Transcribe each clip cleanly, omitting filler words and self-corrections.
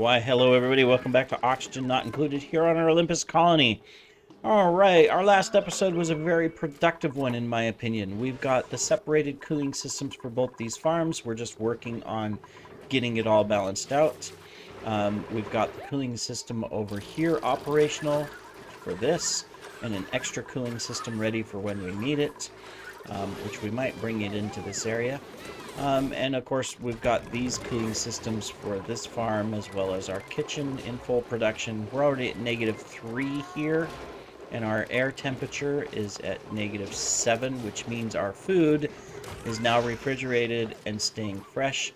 Why, hello everybody, welcome back to Oxygen Not Included here on our Olympus colony. Alright, our last episode was a very productive one in my opinion. We've got the separated cooling systems for both these farms. We're just working on getting it all balanced out. We've got the cooling system over here operational for this, and an extra cooling system ready for when we need it, which we might bring it into this area. And of course, we've got these cooling systems for this farm as well as our kitchen in full production. We're already at -3 here, and our air temperature is at -7, which means our food is now refrigerated and staying fresh.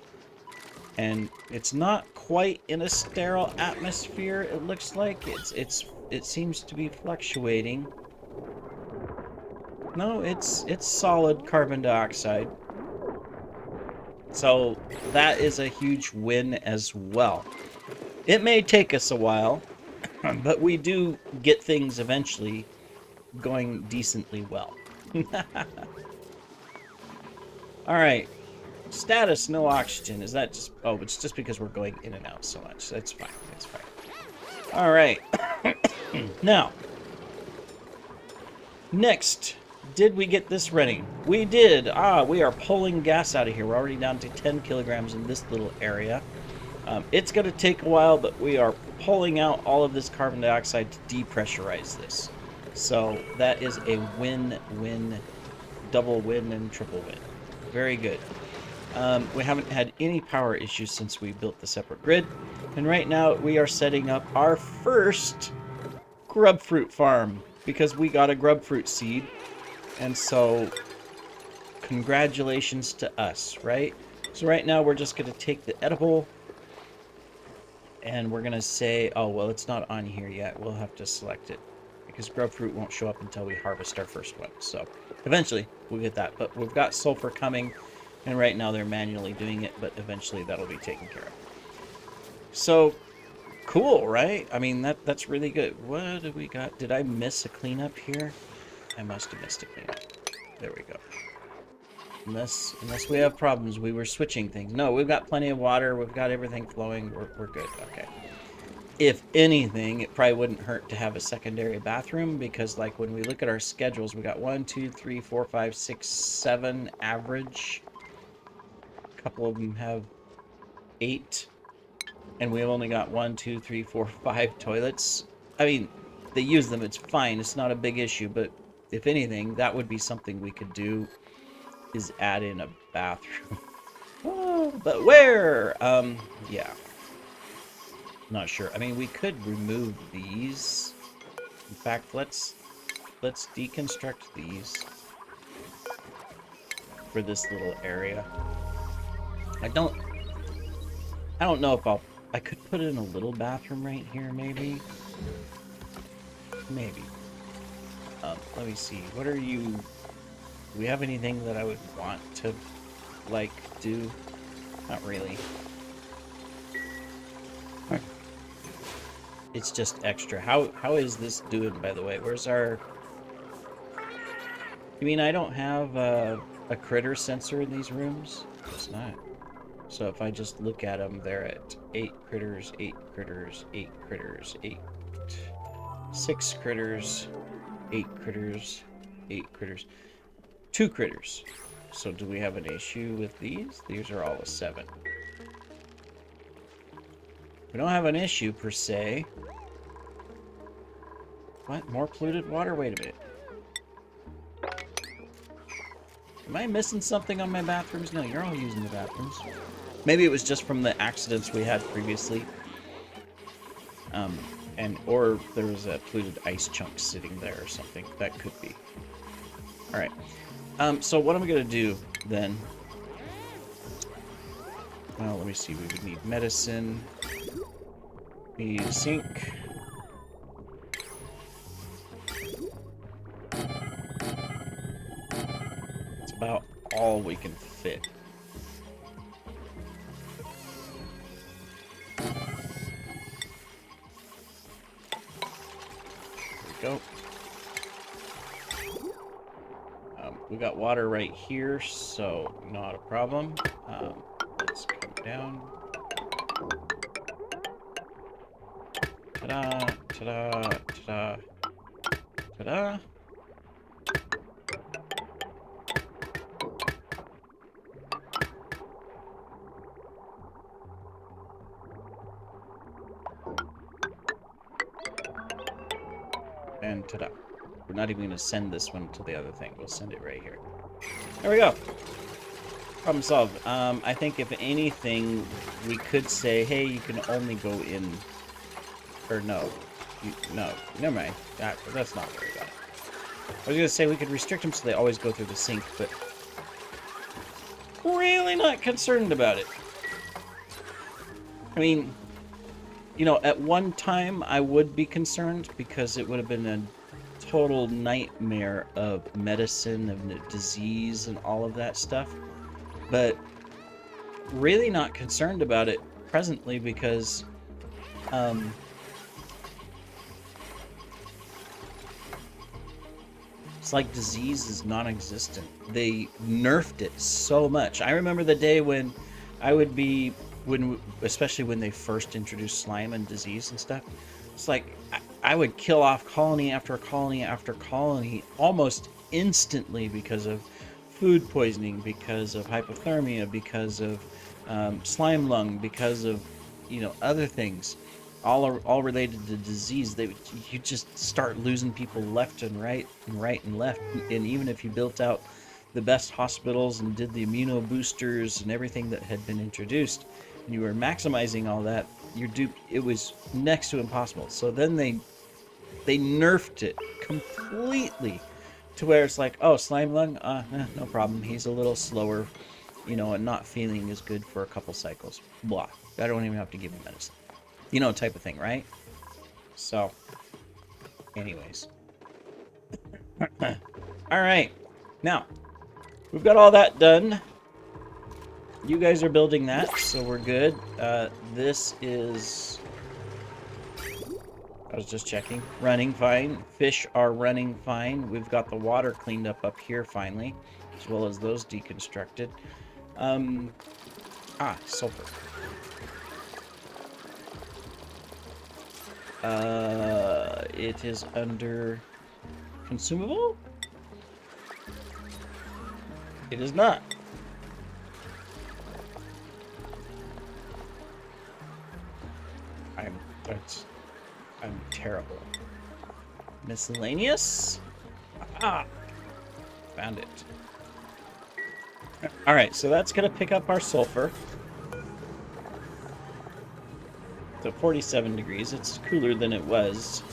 And it's not quite in a sterile atmosphere. It looks like it seems to be fluctuating. No, it's solid carbon dioxide. So that is a huge win as well. It may take us a while, but we do get things eventually going decently well. All right. Status, no oxygen. Is that just... Oh, it's just because we're going in and out so much. That's fine. That's fine. All right. Now, next... Did we get this running? We did. We are pulling gas out of here. We're already down to 10 kilograms in this little area. It's going to take a while, but we are pulling out all of this carbon dioxide to depressurize this. So that is a win-win, double win and triple win. Very good. We haven't had any power issues since we built the separate grid. And right now we are setting up our first grub fruit farm because we got a grub fruit seed. And so, congratulations to us, right? So right now we're just going to take the edible and we're going to say, oh, well, it's not on here yet. We'll have to select it because grub fruit won't show up until we harvest our first one. So eventually we'll get that. But we've got sulfur coming, and right now they're manually doing it, but eventually that'll be taken care of. So, cool, right? I mean, that's really good. What do we got? Did I miss a cleanup here? I must have missed a cleanup. There we go. Unless we have problems, we were switching things. No, we've got plenty of water. We've got everything flowing. We're good. Okay. If anything, it probably wouldn't hurt to have a secondary bathroom because, like, when we look at our schedules, we got 1, 2, 3, 4, 5, 6, 7 average. A couple of them have 8. And we've only got 1, 2, 3, 4, 5 toilets. I mean, they use them. It's fine. It's not a big issue, but... if anything, that would be something we could do, is add in a bathroom. Oh, but where? Yeah. Not sure. I mean, we could remove these. In fact, let's deconstruct these for this little area. I don't know if I could put in a little bathroom right here, maybe. Maybe. Let me see. What are you... do we have anything that I would want to, like, do? Not really. It's just extra. How is this doing, by the way? Where's our... You mean I don't have a critter sensor in these rooms? It's not. So if I just look at them, they're at 8 critters, 8 critters, 8 critters, 8... 6 critters... 8 critters, 8 critters, 2 critters. So do we have an issue with these? These are all a 7. We don't have an issue per se. What? More polluted water? Wait a minute. Am I missing something on my bathrooms? No, you're all using the bathrooms. Maybe it was just from the accidents we had previously. Or there was a polluted ice chunk sitting there or something. That could be. Alright. So what am I going to do then? Well, let me see. We would need medicine. We need a sink. It's about all we can fit. Go. We got water right here, so not a problem. Let's come down. Ta-da, ta-da, ta-da, ta-da. And ta-da. We're not even going to send this one to the other thing. We'll send it right here. There we go. Problem solved. I think if anything, we could say, hey, you can only go in... Or no. No. Never mind. That's not very bad. I was going to say we could restrict them so they always go through the sink, but... really not concerned about it. I mean... You know, at one time, I would be concerned because it would have been a total nightmare of medicine, of disease, and all of that stuff. But really not concerned about it presently because it's like disease is non-existent. They nerfed it so much. I remember the day when I would be... especially when they first introduced slime and disease and stuff, it's like I would kill off colony after colony after colony almost instantly because of food poisoning, because of hypothermia, because of slime lung, because of, you know, other things, all related to disease. You just start losing people left and right and right and left, and even if you built out the best hospitals and did the immuno boosters and everything that had been introduced, and you were maximizing all that, it was next to impossible. So then they nerfed it completely to where it's like, oh, slime lung, no problem. He's a little slower, you know, and not feeling as good for a couple cycles. Blah. I don't even have to give him medicine. You know, type of thing, right? So, anyways. All right. Now, we've got all that done. You guys are building that, so we're good. This is... I was just checking. Running fine. Fish are running fine. We've got the water cleaned up here finally, as well as those deconstructed. Sulfur. It is under consumable? It is not. I'm terrible. Miscellaneous? Found it. Alright, so that's going to pick up our sulfur. So 47 degrees. It's cooler than it was.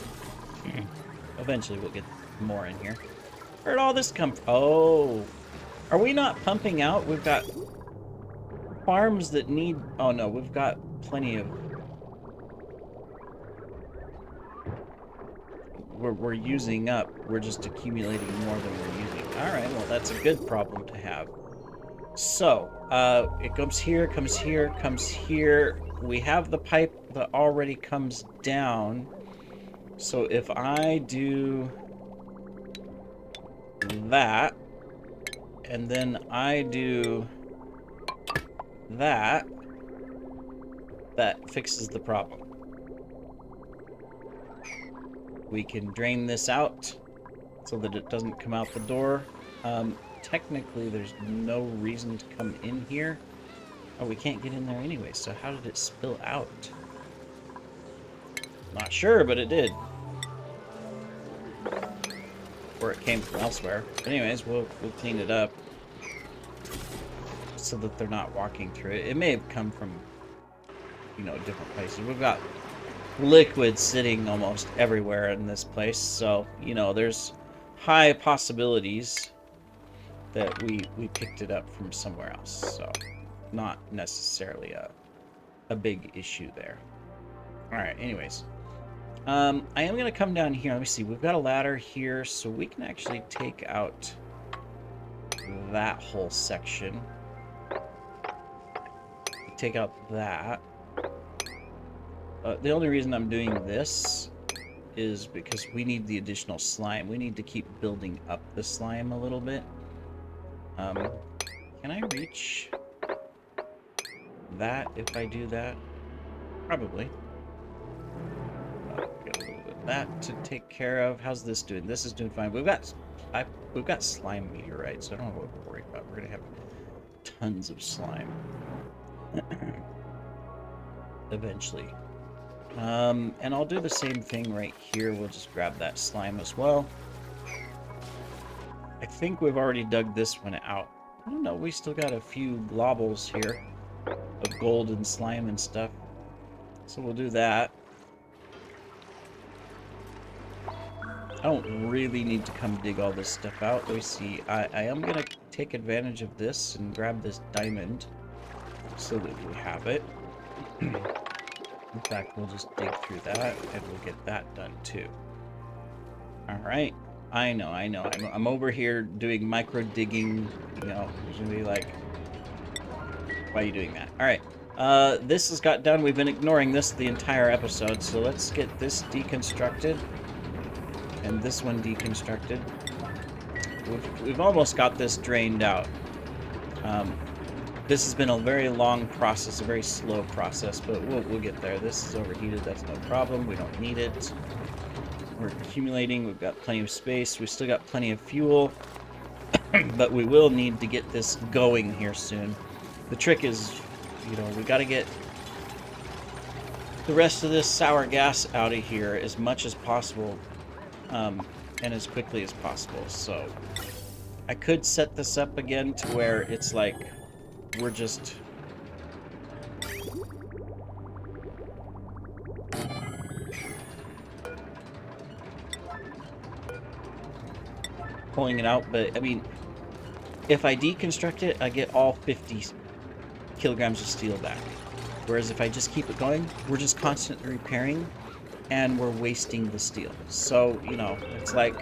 Eventually we'll get more in here. Where'd all this come from? Oh. Are we not pumping out? We've got farms that need... Oh no, we've got plenty of... We're using up. We're just accumulating more than we're using. Alright, well that's a good problem to have. So, it comes here, comes here, comes here. We have the pipe that already comes down. So if I do that, and then I do that, that fixes the problem. We can drain this out so that it doesn't come out the door. Technically, there's no reason to come in here. Oh, we can't get in there anyway, so how did it spill out? Not sure, but it did. Or it came from elsewhere. But anyways, we'll clean it up so that they're not walking through it. It may have come from, you know, different places. We've got liquid sitting almost everywhere in this place, so, you know, there's high possibilities that we picked it up from somewhere else, so not necessarily a big issue there. Alright, anyways. I am going to come down here. Let me see. We've got a ladder here, so we can actually take out that whole section. Take out that. The only reason I'm doing this is because we need the additional slime. We need to keep building up the slime a little bit. Can I reach that if I do that? Probably. that to take care of. How's this doing? This is doing fine. We've got slime meteorites, so I don't know what we're worried about. We're gonna have tons of slime eventually. And I'll do the same thing right here. We'll just grab that slime as well. I think we've already dug this one out. I don't know, we still got a few globbles here of gold and slime and stuff. So we'll do that. I don't really need to come dig all this stuff out. Let me see. I am going to take advantage of this and grab this diamond so that we have it. In fact, we'll just dig through that and we'll get that done too. All right. I know. I'm over here doing micro digging. You know, there's going to be like, why are you doing that? All right. This has got done. We've been ignoring this the entire episode. So let's get this deconstructed. And this one deconstructed. We've almost got this drained out. This has been a very long process, a very slow process, but we'll get there. This is overheated, that's no problem. We don't need it. We're accumulating, we've got plenty of space, we've still got plenty of fuel, but we will need to get this going here soon. The trick is, you know, we got to get the rest of this sour gas out of here as much as possible, and as quickly as possible. So I could set this up again to where it's like we're just pulling it out, but I mean, if I deconstruct it, I get all 50 kilograms of steel back. Whereas if I just keep it going, we're just constantly repairing and we're wasting the steel. So, you know, it's like,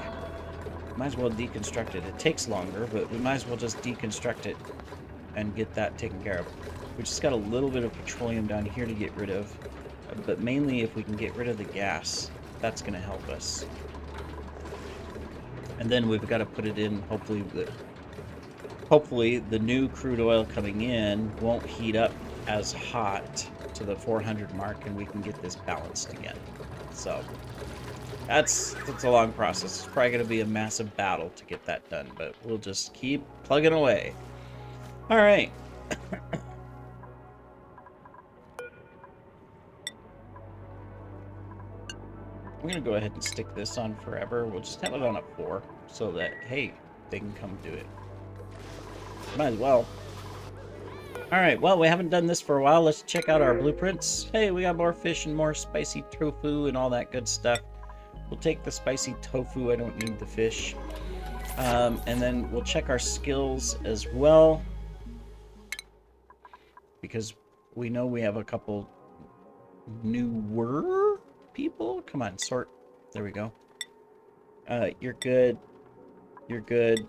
might as well deconstruct it. It takes longer, but we might as well just deconstruct it and get that taken care of. We just got a little bit of petroleum down here to get rid of, but mainly if we can get rid of the gas, that's going to help us. And then we've got to put it in, hopefully the new crude oil coming in won't heat up as hot to the 400 mark, and we can get this balanced again. So that's a long process. It's probably going to be a massive battle to get that done, but we'll just keep plugging away. All right. I'm going to go ahead and stick this on forever. We'll just have it on a 4 so that, hey, they can come do it. Might as well. Alright, well, we haven't done this for a while. Let's check out our blueprints. Hey, we got more fish and more spicy tofu and all that good stuff. We'll take the spicy tofu. I don't need the fish. And then we'll check our skills as well, because we know we have a couple newer people. Come on, sort. There we go. You're good. You're good.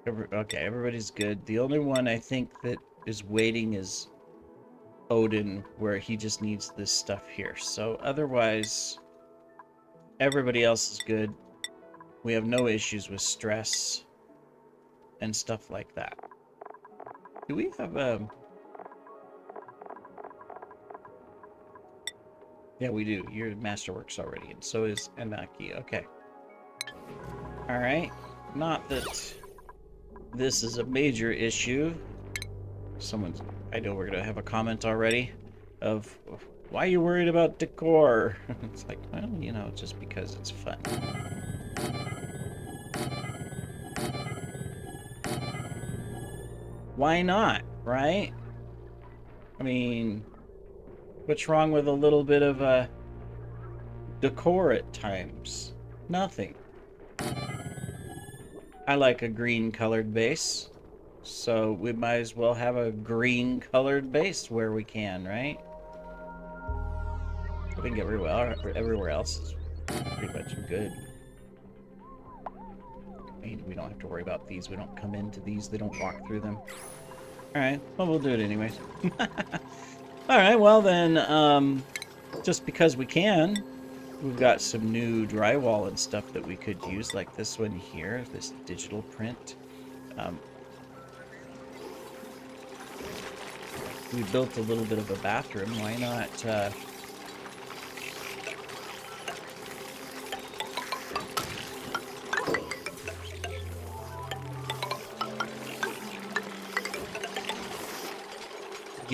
Okay, everybody's good. The only one I think that is waiting is Odin, where he just needs this stuff here. So otherwise, everybody else is good. We have no issues with stress and stuff like that. Do we have yeah, we do. You're Masterworks already, and so is Anaki. Okay. Alright. Not that this is a major issue. I know we're gonna have a comment already of, why are you worried about decor? It's like, well, you know, just because it's fun. Why not, right? I mean, what's wrong with a little bit of decor at times? Nothing. I like a green colored base, so we might as well have a green colored base where we can, right? I think everywhere else is pretty much good. I mean, we don't have to worry about these. We don't come into these. They don't walk through them. Alright, well, we'll do it anyways. Alright, well then, just because we can, we've got some new drywall and stuff that we could use, like this one here, this digital print. We built a little bit of a bathroom. Why not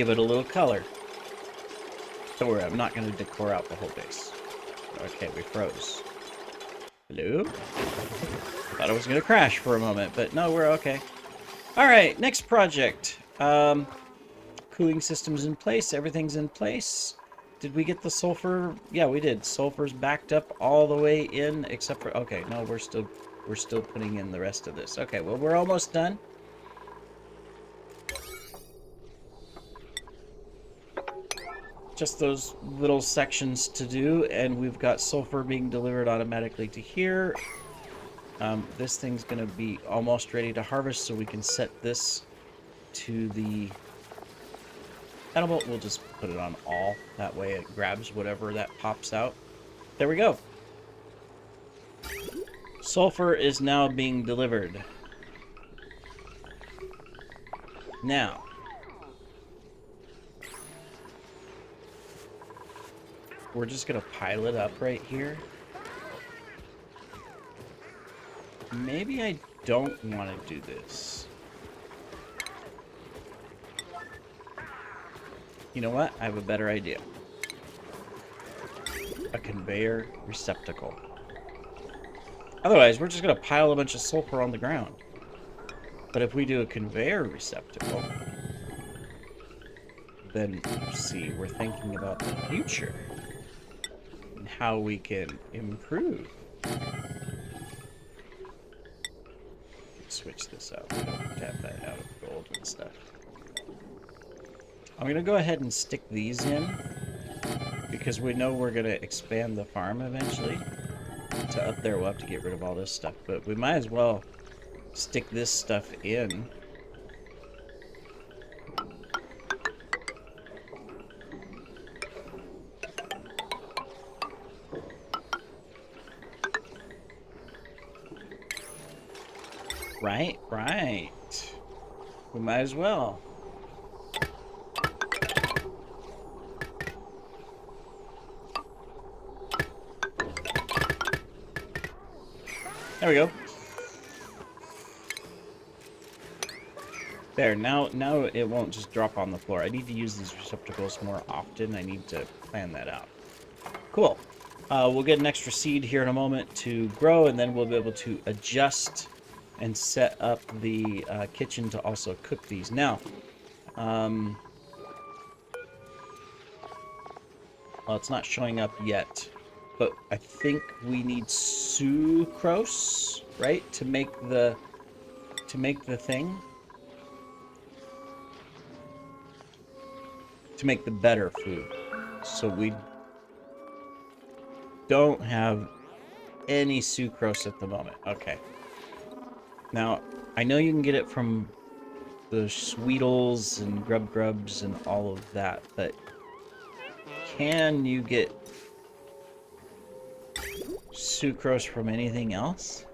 give it a little color. Don't worry, I'm not going to decor out the whole base. Okay, we froze. Hello? Thought I was going to crash for a moment, but no, we're okay. Alright, next project. Cooling system's in place. Everything's in place. Did we get the sulfur? Yeah, we did. Sulfur's backed up all the way in, except for... Okay, no, we're still putting in the rest of this. Okay, well, we're almost done. Just those little sections to do, and we've got sulfur being delivered automatically to here. This thing's going to be almost ready to harvest, so we can set this to the edible. We'll just put it on all. That way it grabs whatever that pops out. There we go. Sulfur is now being delivered. Now, we're just going to pile it up right here. Maybe I don't want to do this. You know what? I have a better idea. A conveyor receptacle. Otherwise, we're just going to pile a bunch of sulfur on the ground. But if we do a conveyor receptacle, then, see, we're thinking about the future. And how we can improve. Switch this out. Tap that out of gold and stuff. I'm going to go ahead and stick these in, because we know we're going to expand the farm eventually. To up there, we'll have to get rid of all this stuff, but we might as well stick this stuff in. Right. We might as well. There we go. There, now it won't just drop on the floor. I need to use these receptacles more often. I need to plan that out. Cool. We'll get an extra seed here in a moment to grow, and then we'll be able to adjust and set up the kitchen to also cook these. Now, well, it's not showing up yet, but I think we need sucrose, right, to make the thing, to make the better food. So we don't have any sucrose at the moment. Okay. Now, I know you can get it from the Sweetles and Grubs and all of that, but can you get sucrose from anything else?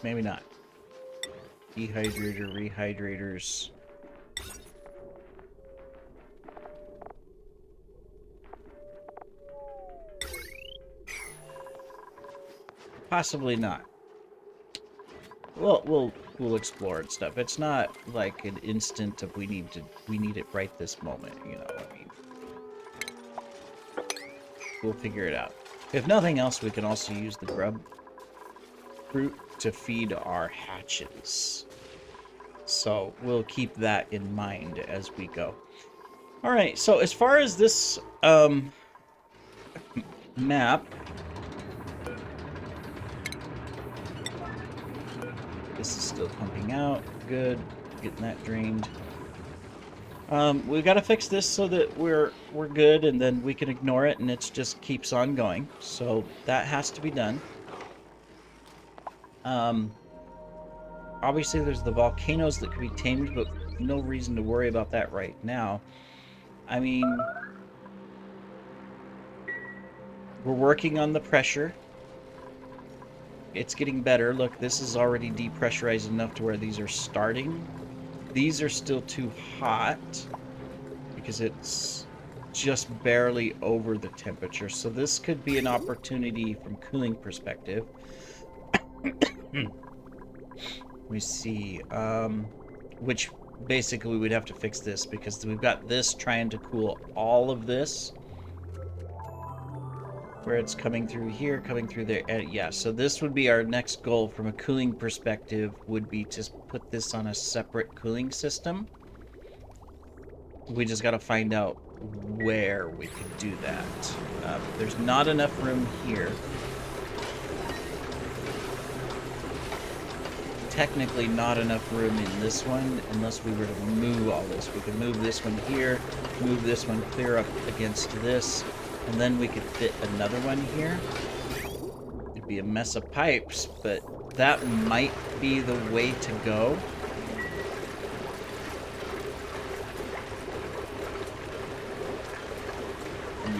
Maybe not. Dehydrator, rehydrators. Possibly not. Well, we'll explore and stuff. It's not like an instant of we need it right this moment, you know what I mean? We'll figure it out. If nothing else, we can also use the grub fruit to feed our hatches. So we'll keep that in mind as we go. All right, so as far as this map, this is still pumping out. Good. Getting that drained. We've got to fix this so that we're good, and then we can ignore it, and it just keeps on going. So that has to be done. Obviously, there's the volcanoes that could be tamed, but no reason to worry about that right now. I mean, we're working on the pressure. It's getting better. Look, this is already depressurized enough to where these are starting. These are still too hot because it's just barely over the temperature. So this could be an opportunity from cooling perspective. We see, which basically we'd have to fix this because we've got this trying to cool all of this. Where it's coming through here, coming through there. Yeah, so this would be our next goal from a cooling perspective, would be to put this on a separate cooling system. We just got to find out where we could do that. There's not enough room here. Technically not enough room in this one unless we were to move all this. We could move this one here, move this one clear up against this, and then we could fit another one here. It'd be a mess of pipes, but that might be the way to go.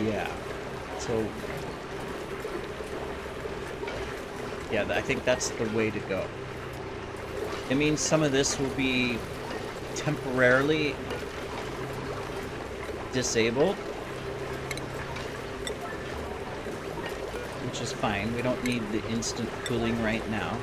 Yeah. So, yeah, I think that's the way to go. It means some of this will be temporarily disabled, which is fine. We don't need the instant cooling right now.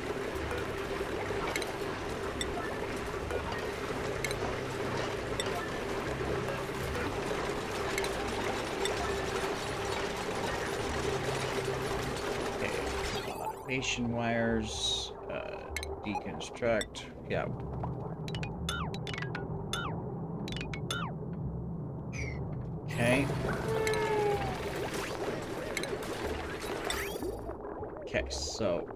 Okay, automation wires, deconstruct, yeah. Okay. Okay, so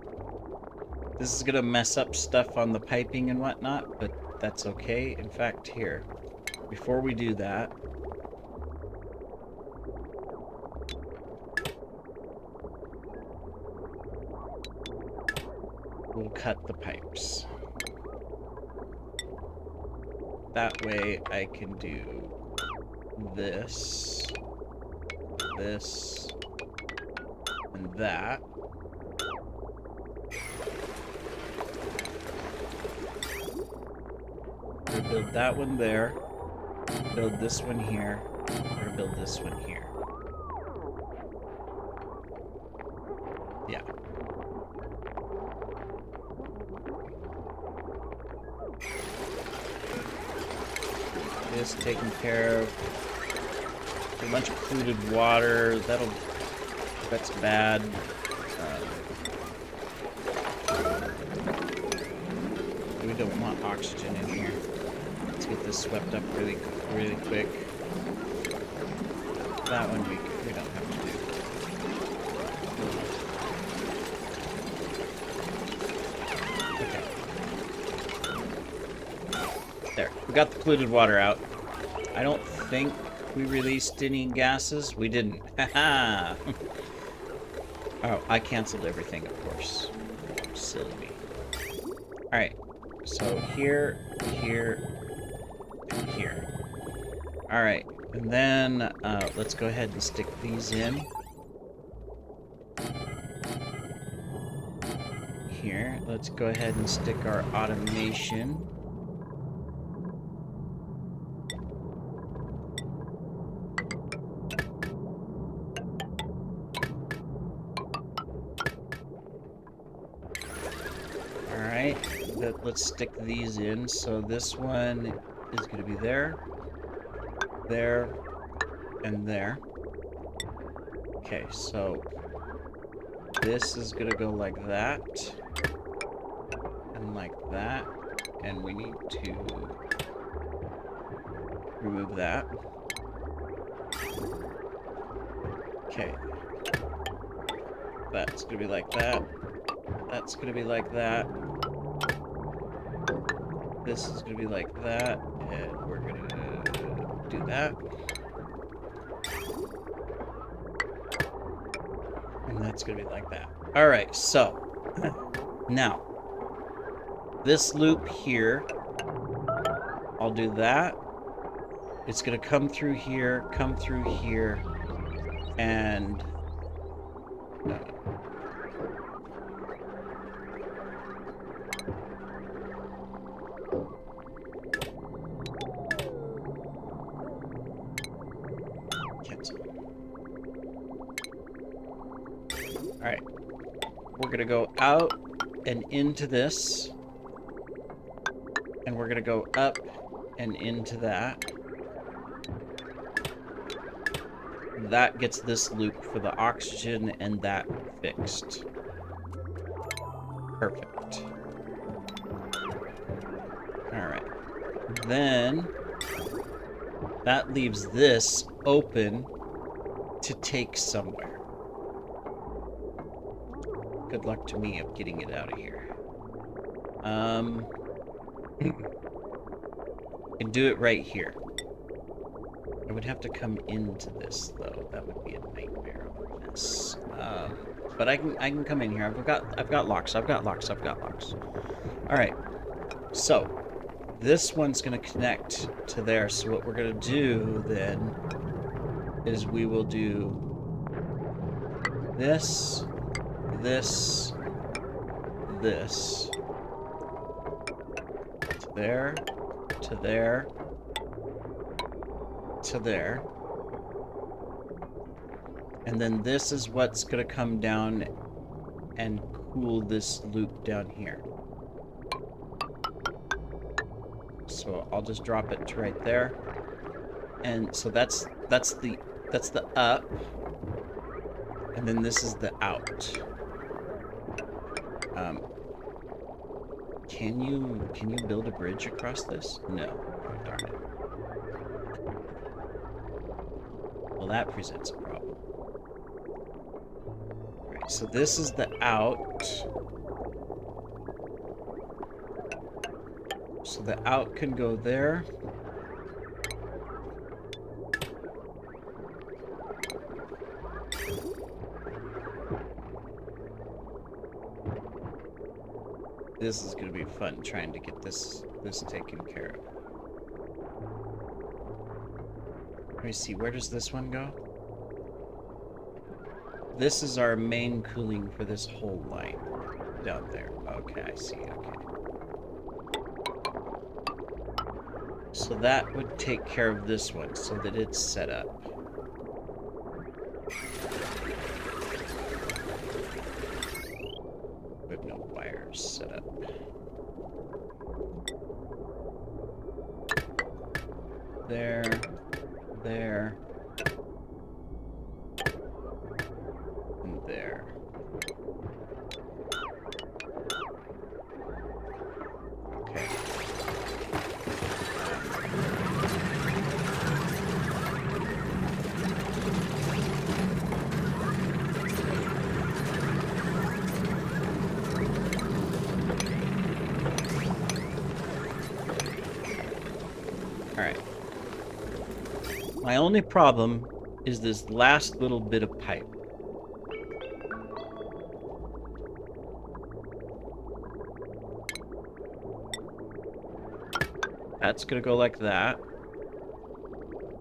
this is gonna mess up stuff on the piping and whatnot, but that's okay. In fact, here, before we do that, we'll cut the pipes. That way I can do this, this, and that. We're gonna build that one there, build this one here, we're gonna build this one here. Yeah. This taken care of. A bunch of polluted water, that's bad. We don't want oxygen in here. Let's get this swept up really quick. That one we don't have to do. Okay. There, we got the polluted water out. I don't think we released any gases. We didn't. Haha. Oh, I canceled everything, of course. Silly me. Alright. So here, here, and here. Alright. And then let's go ahead and stick these in. Here. Let's go ahead and stick our automation. Let's stick these in. So this one is going to be there, there, and there. Okay, so this is going to go like that, and like that, and we need to remove that. Okay. That's going to be like that. That's going to be like that. This is going to be like that, and we're going to do that. And that's going to be like that. All right, so now this loop here, I'll do that. It's going to come through here, and going to go out and into this. And we're going to go up and into that. That gets this loop for the oxygen and that fixed. Perfect. Alright. Then that leaves this open to take somewhere. Good luck to me of getting it out of here. Can do it right here. I would have to come into this though. That would be a nightmare of a mess. But I can come in here. I've got locks. I've got locks. All right. So this one's gonna connect to there. So what we're gonna do then is we will do this, this, this, to there, to there, to there. And then this is what's going to come down and cool this loop down here. So I'll just drop it to right there. And so that's the up. And then this is the out. Can you build a bridge across this? No. Oh, darn it. Well, that presents a problem. Alright, so this is the out. So the out can go there. This is going to be fun trying to get this taken care of. Let me see, where does this one go? This is our main cooling for this whole line down there. Okay, I see, okay. So that would take care of this one so that it's set up. We have no wires set up. There, there, and there. Okay. Alright. My only problem is this last little bit of pipe. That's gonna go like that.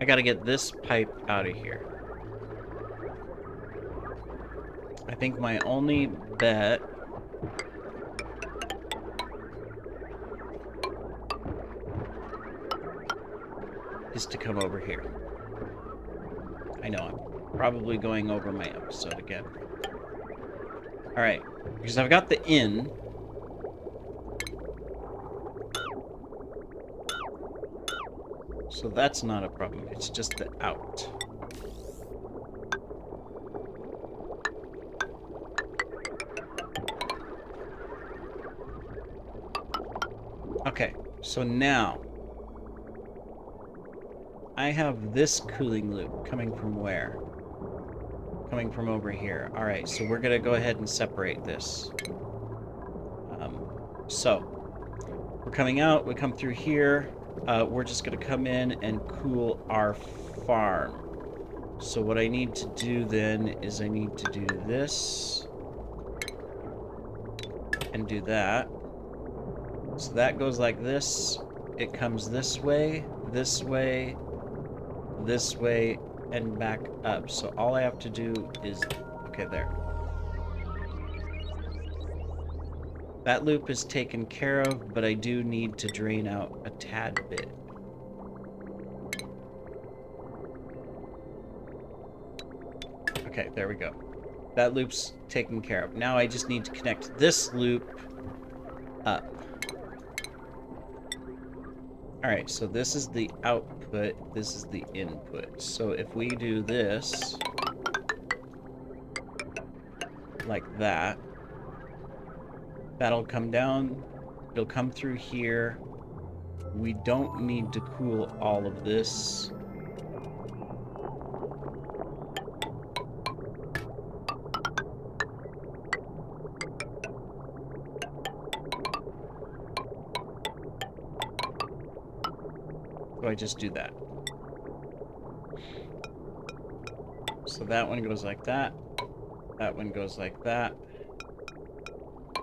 I gotta get this pipe out of here. I think my only bet is to come over here. I know, I'm probably going over my episode again. Alright, because I've got the in. So that's not a problem, it's just the out. Okay, so now I have this cooling loop coming from where? Coming from over here. Alright, so we're gonna go ahead and separate this. So we're coming out, we come through here. We're just gonna come in and cool our farm. So what I need to do then is I need to do this and do that. So that goes like this. It comes this way, this way, this way, and back up. So all I have to do is, okay, there. That loop is taken care of, but I do need to drain out a tad bit. Okay, there we go. That loop's taken care of. Now I just need to connect this loop up. Alright, so this is the output, this is the input. So if we do this, like that, that'll come down, it'll come through here. We don't need to cool all of this. So I just do that. So that one goes like that. That one goes like that.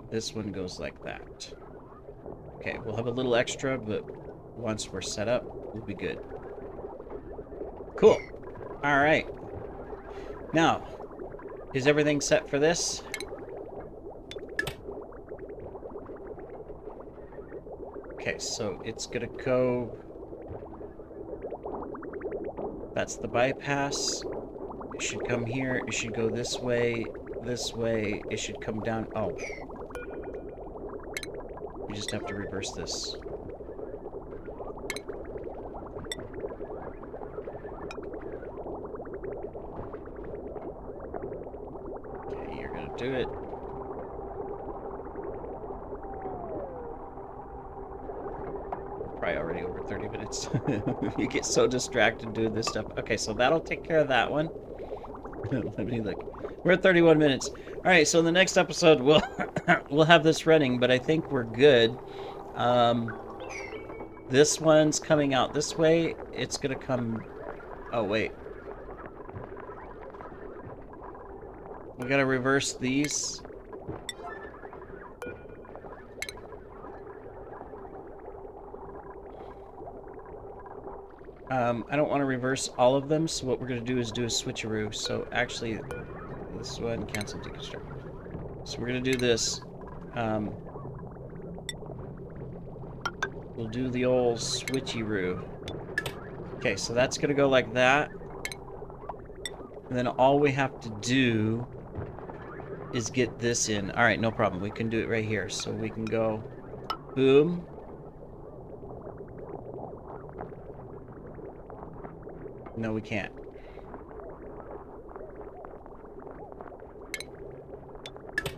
This one goes like that. Okay, we'll have a little extra, but once we're set up, we'll be good. Cool. All right. Now, is everything set for this? Okay, so it's gonna go... That's the bypass. It should come here. It should go this way. This way. It should come down. Oh. We just have to reverse this. Okay, you're gonna do it. Probably already over 30 minutes. You get so distracted doing this stuff. Okay, so that'll take care of that one. Let me look. We're at 31 minutes. All right, so in the next episode, we'll have this running, but I think we're good. This one's coming out this way. It's gonna come... Oh, wait. We gotta reverse these. I don't want to reverse all of them, so what we're going to do is do a switcheroo. So actually, let's go ahead and cancel deconstruct. So we're going to do this. We'll do the old switcheroo. Okay, so that's going to go like that. And then all we have to do is get this in. All right, no problem. We can do it right here. So we can go boom. No, we can't.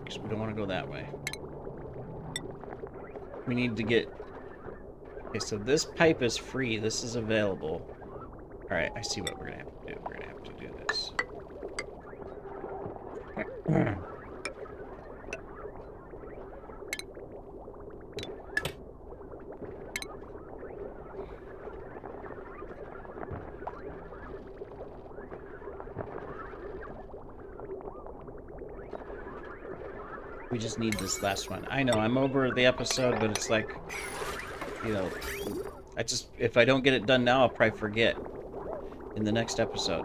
Because we don't want to go that way. We need to get... Okay, so this pipe is free. This is available. Alright, I see what we're going to have to do. We're going to have to do this. We just need this last one. I know, I'm over the episode, but it's like, you know, if I don't get it done now, I'll probably forget in the next episode.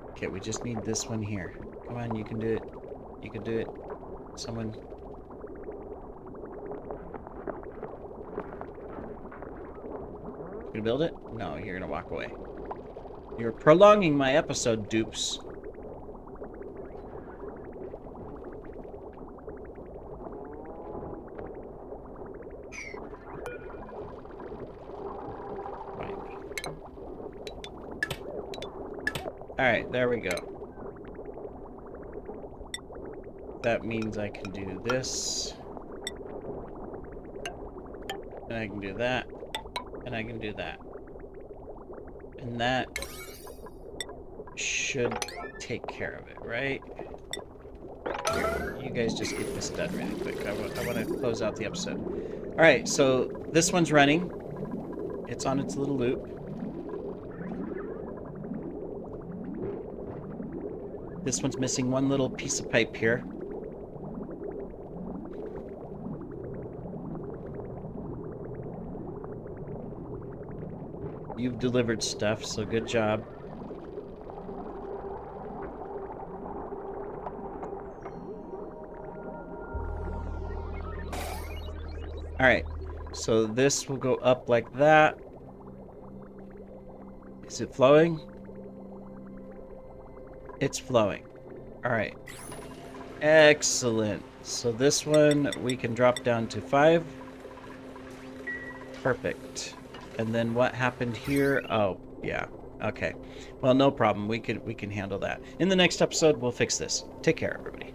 Okay, we just need this one here. Come on, you can do it. You can do it. Someone... You gonna build it? No, you're gonna walk away. You're prolonging my episode, dupes. Alright, there we go. That means I can do this. And I can do that. And I can do that. And that should take care of it, right? Here, you guys just get this done really quick. I want to close out the episode. Alright, so this one's running. It's on its little loop. This one's missing one little piece of pipe here. You've delivered stuff, so good job. Alright, so this will go up like that. Is it flowing? It's flowing. All right. Excellent. So this one we can drop down to 5. Perfect. And then what happened here? Oh, yeah. Okay. Well, no problem. We can handle that. In the next episode, we'll fix this. Take care, everybody.